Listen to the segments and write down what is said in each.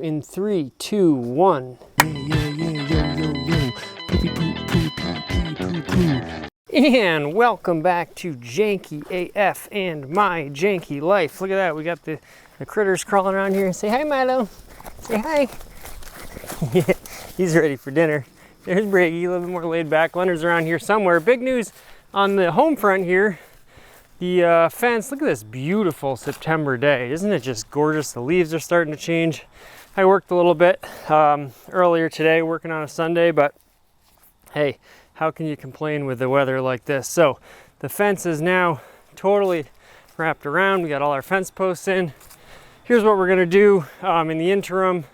In 3, 2, 1. And welcome back to Janky AF and my Janky life. Look at that, we got the critters crawling around here. Say hi, Milo. Say hi. He's ready for dinner. There's Brady, a little bit more laid back. Leonard's around here somewhere. Big news on the home front here. The fence, look at this beautiful September day. Isn't it just gorgeous? The leaves are starting to change. I worked a little bit earlier today, working on a Sunday, but hey, how can you complain with the weather like this? So the fence is now totally wrapped around. We got all our fence posts in. Here's what we're gonna do in the interim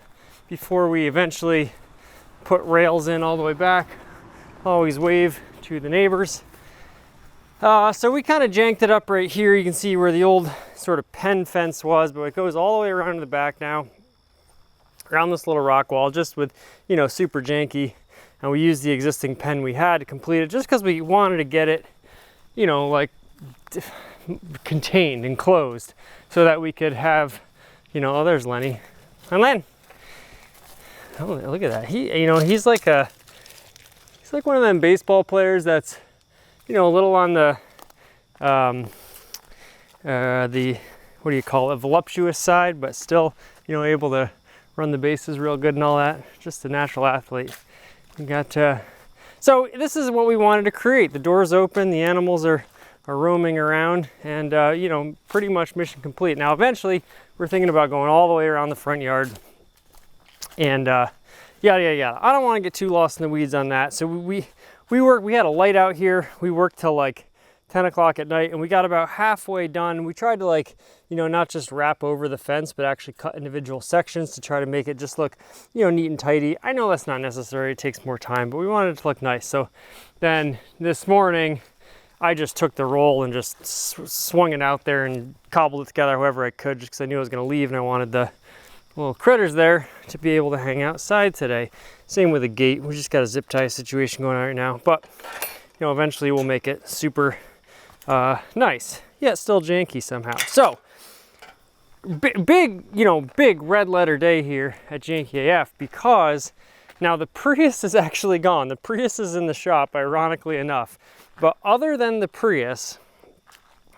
before we eventually put rails in all the way back. Always wave to the neighbors. So we kind of janked it up right here. You can see where the old sort of pen fence was, but it goes all the way around to the back now, around this little rock wall, just with, you know, super janky. And we used the existing pen we had to complete it just because we wanted to get it, you know, like contained, enclosed, so that we could have, you know, oh, there's Lenny. Hi, Len. Oh, look at that. He's like one of them baseball players that's, you know, a little on the what do you call it, voluptuous side, but still, you know, able to run the bases real good and all that. Just a natural athlete. We got so this is what we wanted to create. The door's open, the animals are roaming around, and you know, pretty much mission complete. Now eventually we're thinking about going all the way around the front yard and yada yada yada. I don't want to get too lost in the weeds on that. So we had a light out here. We worked till like 10 o'clock at night, and we got about halfway done. We tried to, like, you know, not just wrap over the fence, but actually cut individual sections to try to make it just look, you know, neat and tidy. I know that's not necessary, it takes more time, but we wanted it to look nice. So then this morning, I just took the roll and just swung it out there and cobbled it together however I could, just because I knew I was gonna leave and I wanted the little critters there to be able to hang outside today. Same with the gate. We just got a zip tie situation going on right now, but you know, eventually we'll make it super nice, yet still janky somehow. So big, you know, big red letter day here at Janky AF, because now the Prius is actually gone. The Prius is in the shop, ironically enough, but other than the Prius,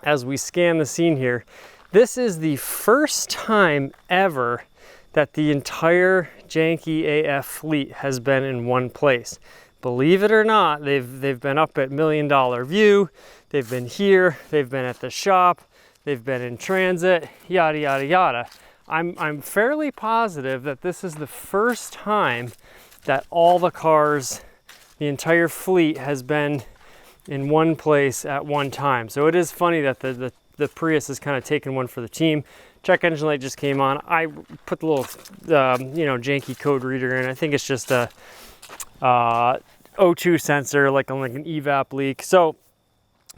as we scan the scene here, this is the first time ever that the entire Janky AF fleet has been in one place. Believe it or not, they've been up at $1 Million View, they've been here, they've been at the shop, they've been in transit, yada yada yada. I'm fairly positive that this is the first time that all the cars, the entire fleet, has been in one place at one time. So it is funny that the Prius has kind of taken one for the team. Check engine light just came on. I put the little, you know, janky code reader in. I think it's just a O2 sensor, like an evap leak. So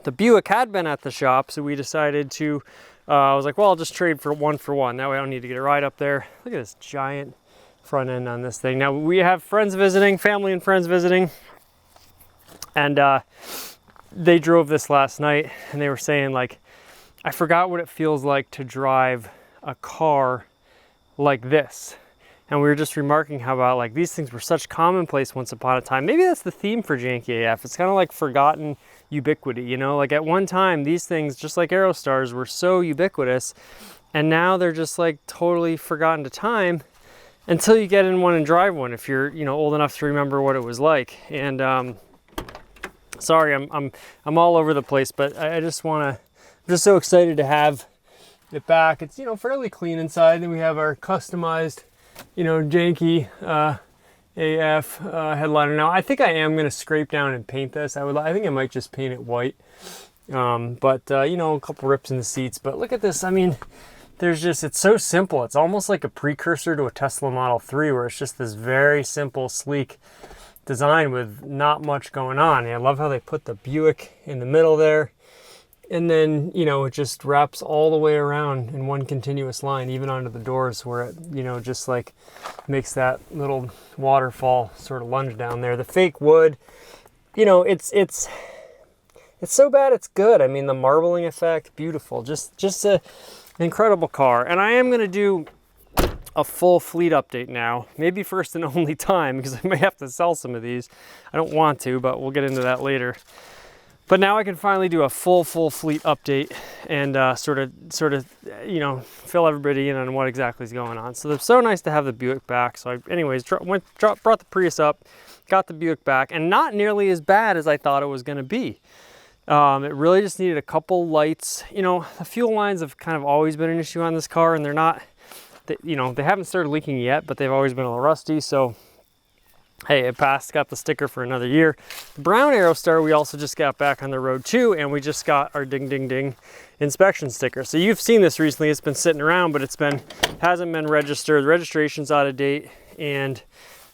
the Buick had been at the shop, so we decided to, I was like, well, I'll just trade for one. That way I don't need to get a ride up there. Look at this giant front end on this thing. Now we have friends visiting, family and friends visiting, and they drove this last night, and they were saying, like, I forgot what it feels like to drive a car like this. And we were just remarking how about, like, these things were such commonplace once upon a time. Maybe that's the theme for Janky AF. It's kind of like forgotten ubiquity, you know? Like, at one time, these things, just like Aerostars, were so ubiquitous, and now they're just like totally forgotten to time until you get in one and drive one, if you're, you know, old enough to remember what it was like. And sorry, I'm all over the place, but I just want to, I'm just so excited to have it back. It's, you know, fairly clean inside. Then we have our customized, you know, Janky AF headliner. Now I think I am going to scrape down and paint this. I think I might just paint it white. But you know, a couple rips in the seats. But look at this. I mean, there's just, it's so simple. It's almost like a precursor to a Tesla Model 3, where it's just this very simple, sleek design with not much going on. And I love how they put the Buick in the middle there. And then, you know, it just wraps all the way around in one continuous line, even onto the doors, where it, you know, just like makes that little waterfall sort of lunge down there. The fake wood, you know, it's so bad it's good. I mean, the marbling effect, beautiful. Just an incredible car. And I am going to do a full fleet update now. Maybe first and only time, because I may have to sell some of these. I don't want to, but we'll get into that later. But now I can finally do a full fleet update and sort of, you know, fill everybody in on what exactly is going on. So it's so nice to have the Buick back. So I, anyways, brought the Prius up, got the Buick back, and not nearly as bad as I thought it was going to be. It really just needed a couple lights. You know, the fuel lines have kind of always been an issue on this car, and they're not, you know, they haven't started leaking yet, but they've always been a little rusty. So hey, it passed, got the sticker for another year. The brown Aerostar we also just got back on the road too, and we just got our ding ding ding inspection sticker. So you've seen this recently, it's been sitting around, but hasn't been registered. The registration's out of date, and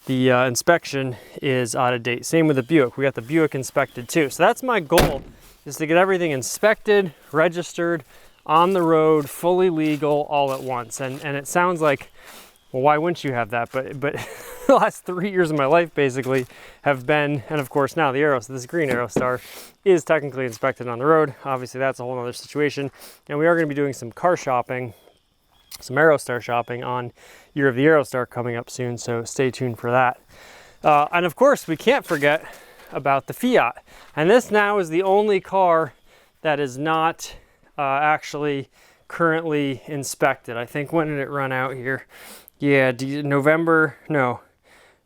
the inspection is out of date. Same with the Buick. We got the Buick inspected too. So that's my goal, is to get everything inspected, registered, on the road, fully legal, all at once. And it sounds like, well, why wouldn't you have that? But the last 3 years of my life basically have been, and of course now the this green Aerostar is technically inspected on the road. Obviously that's a whole other situation. And we are going to be doing some car shopping, some Aerostar shopping on Year of the Aerostar coming up soon. So stay tuned for that. And of course we can't forget about the Fiat. And this now is the only car that is not actually currently inspected. I think, when did it run out here? Yeah, November, no.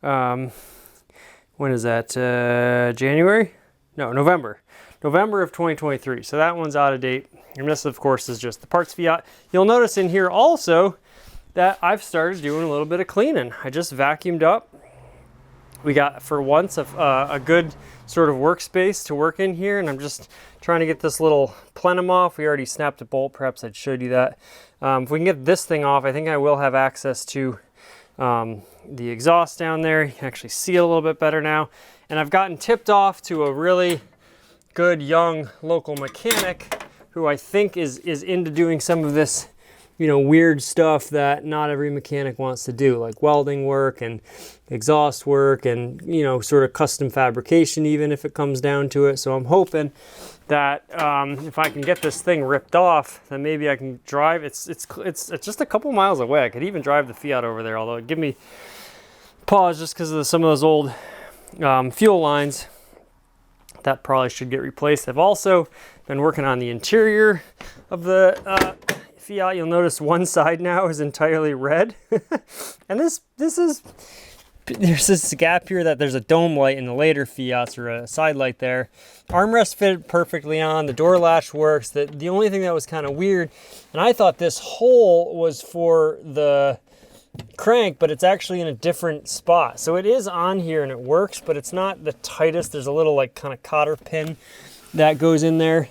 When is that? January? No, November. November of 2023. So that one's out of date. And this, of course, is just the parts Fiat. You'll notice in here also that I've started doing a little bit of cleaning. I just vacuumed up. We got, for once, a good sort of workspace to work in here, and I'm just trying to get this little plenum off. We already snapped a bolt. Perhaps I'd showed you that. If we can get this thing off, I think I will have access to the exhaust down there. You can actually see it a little bit better now. And I've gotten tipped off to a really good young local mechanic who I think is into doing some of this, you know, weird stuff that not every mechanic wants to do, like welding work and exhaust work and, you know, sort of custom fabrication, even if it comes down to it. So I'm hoping that if I can get this thing ripped off, then maybe I can drive. It's just a couple miles away. I could even drive the Fiat over there, although it'd give me pause just because of some of those old fuel lines that probably should get replaced. I've also been working on the interior of the Fiat. You'll notice one side now is entirely red. And there's this gap here that there's a dome light in the later Fiats, or a side light there. Armrest fitted perfectly on, the door latch works. The only thing that was kind of weird, and I thought this hole was for the crank, but it's actually in a different spot. So it is on here and it works, but it's not the tightest. There's a little like kind of cotter pin that goes in there.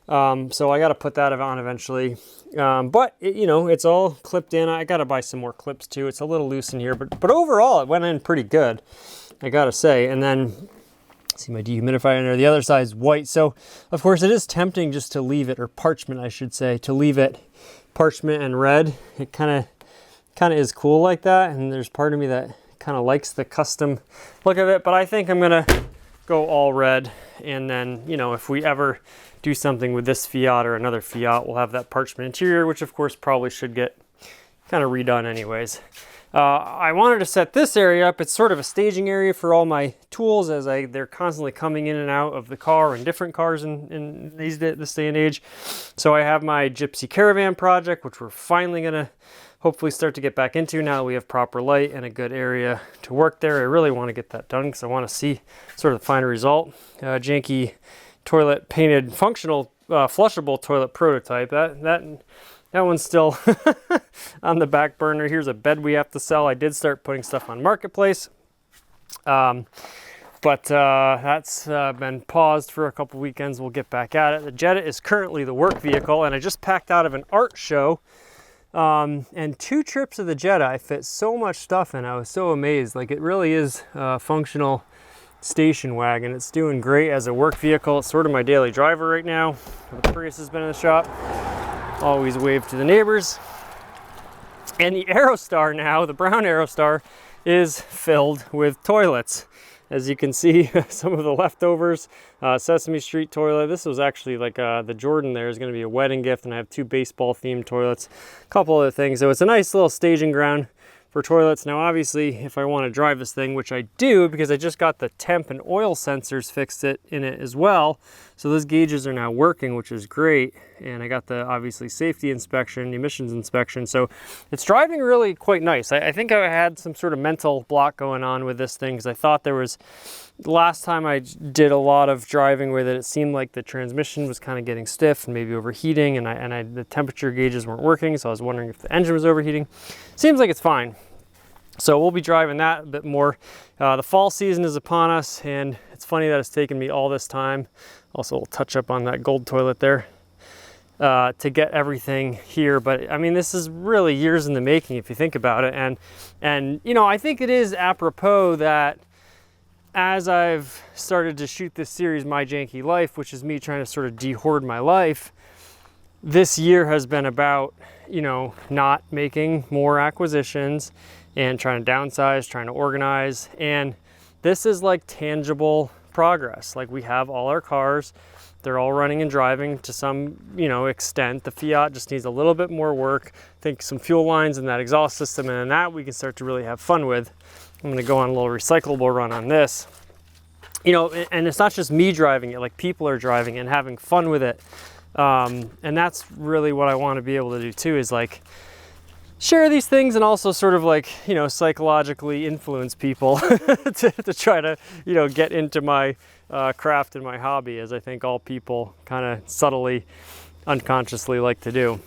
So I got to put that on eventually. But it, you know, it's all clipped in. I got to buy some more clips too. It's a little loose in here, but overall it went in pretty good, I got to say. And then see my dehumidifier in there. The other side is white. So of course it is tempting just to leave it, or parchment, I should say, to leave it parchment and red. It kind of is cool like that. And there's part of me that kind of likes the custom look of it, but I think I'm going to go all red. And then, you know, if we ever do something with this Fiat or another Fiat, we'll have that parchment interior, which of course probably should get kind of redone anyways. I wanted to set this area up. It's sort of a staging area for all my tools, as they're constantly coming in and out of the car and different cars in this day and age. So I have my Gypsy Caravan project, which we're finally going to hopefully start to get back into now that we have proper light and a good area to work there. I really want to get that done because I want to see sort of the final result. Janky toilet painted functional flushable toilet prototype. That one's still on the back burner. Here's a bed we have to sell. I did start putting stuff on Marketplace, but that's been paused for a couple weekends. We'll get back at it. The Jetta is currently the work vehicle, and I just packed out of an art show. And 2 trips of the Jetta, I fit so much stuff in. I was so amazed. Like, it really is a functional station wagon. It's doing great as a work vehicle. It's sort of my daily driver right now. The Prius has been in the shop. Always wave to the neighbors. And the Aerostar now, the brown Aerostar, is filled with toilets. As you can see, some of the leftovers, Sesame Street toilet. This was actually like the Jordan there is going to be a wedding gift, and I have 2 baseball themed toilets, a couple other things. So it's a nice little staging ground for toilets. Now obviously if I want to drive this thing, which I do because I just got the temp and oil sensors fixed in it as well, so those gauges are now working, which is great. And I got the obviously safety inspection, emissions inspection, so it's driving really quite nice. I think I had some sort of mental block going on with this thing because I thought there was, the last time I did a lot of driving with it, it seemed like the transmission was kind of getting stiff and maybe overheating, and the temperature gauges weren't working, so I was wondering if the engine was overheating. Seems like it's fine. So we'll be driving that a bit more. The fall season is upon us, and it's funny that it's taken me all this time. Also, we'll touch up on that gold toilet there to get everything here. But I mean, this is really years in the making if you think about it. And you know, I think it is apropos that as I've started to shoot this series, My Janky Life, which is me trying to sort of de-hoard my life, this year has been about, you know, not making more acquisitions and trying to downsize, trying to organize. And this is like tangible progress. Like, we have all our cars, they're all running and driving to some, you know, extent. The Fiat just needs a little bit more work. I think some fuel lines in that exhaust system, and then that we can start to really have fun with. I'm gonna go on a little recyclable run on this. You know, and it's not just me driving it, like people are driving it and having fun with it. And that's really what I want to be able to do too, is like share these things and also sort of like, you know, psychologically influence people to try to, you know, get into my craft and my hobby, as I think all people kind of subtly, unconsciously like to do.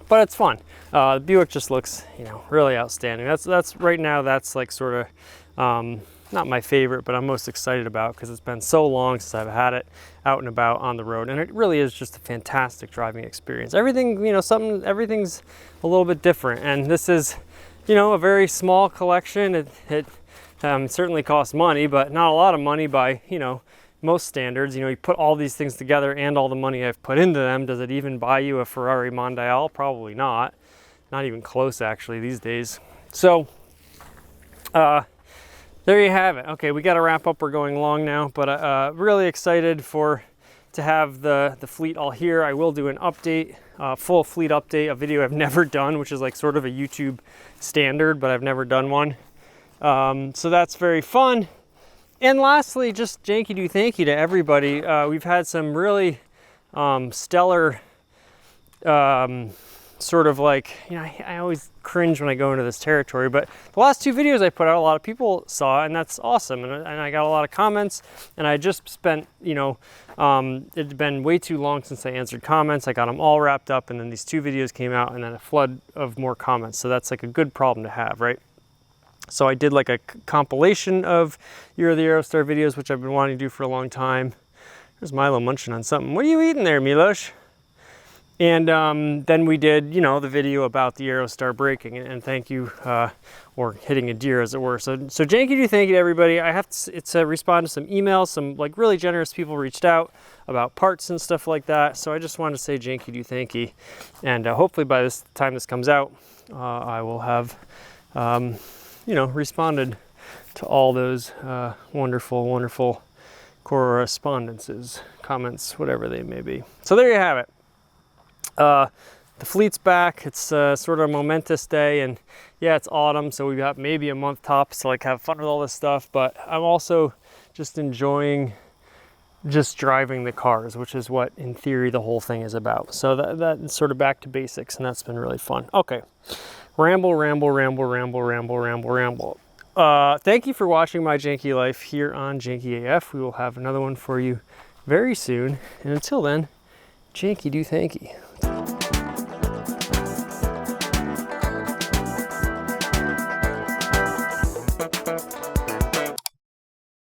But it's fun. The Buick just looks, you know, really outstanding. That's right now, that's like sort of not my favorite, but I'm most excited about because it's been so long since I've had it out and about on the road, and it really is just a fantastic driving experience. Everything, you know, everything's a little bit different, and this is, you know, a very small collection. It certainly costs money, but not a lot of money by, you know, most standards. You know, you put all these things together and all the money I've put into them, does it even buy you a Ferrari Mondial? Probably not. Not even close, actually, these days. So, there you have it. Okay, we got to wrap up. We're going long now, but really excited to have the fleet all here. I will do an update, full fleet update, a video I've never done, which is like sort of a YouTube standard, but I've never done one. So that's very fun. And lastly, just janky do thank you to everybody. We've had some really stellar sort of like, you know, I always cringe when I go into this territory, but the last 2 videos I put out, a lot of people saw, and that's awesome. And I got a lot of comments, and I just spent, you know, it'd been way too long since I answered comments. I got them all wrapped up, and then these 2 videos came out, and then a flood of more comments. So that's like a good problem to have, right? So I did like a compilation of Year of the Aerostar videos, which I've been wanting to do for a long time. There's Milo munching on something. What are you eating there, Milosh? And then we did, you know, the video about the Aerostar braking, and thank you, or hitting a deer, as it were. So janky do thank you to everybody. I have to respond to some emails. Some like really generous people reached out about parts and stuff like that. So I just wanted to say janky do thank you, and hopefully by this time this comes out, I will have, you know, responded to all those wonderful, wonderful correspondences, comments, whatever they may be. So there you have it. The fleet's back. It's sort of a momentous day, and yeah, it's autumn, so we've got maybe a month tops to like have fun with all this stuff, but I'm also just enjoying just driving the cars, which is what in theory the whole thing is about. So that's sort of back to basics, and that's been really fun. Okay, ramble. Thank you for watching My Janky Life here on Janky AF. We will have another one for you very soon, and until then, janky do thank you.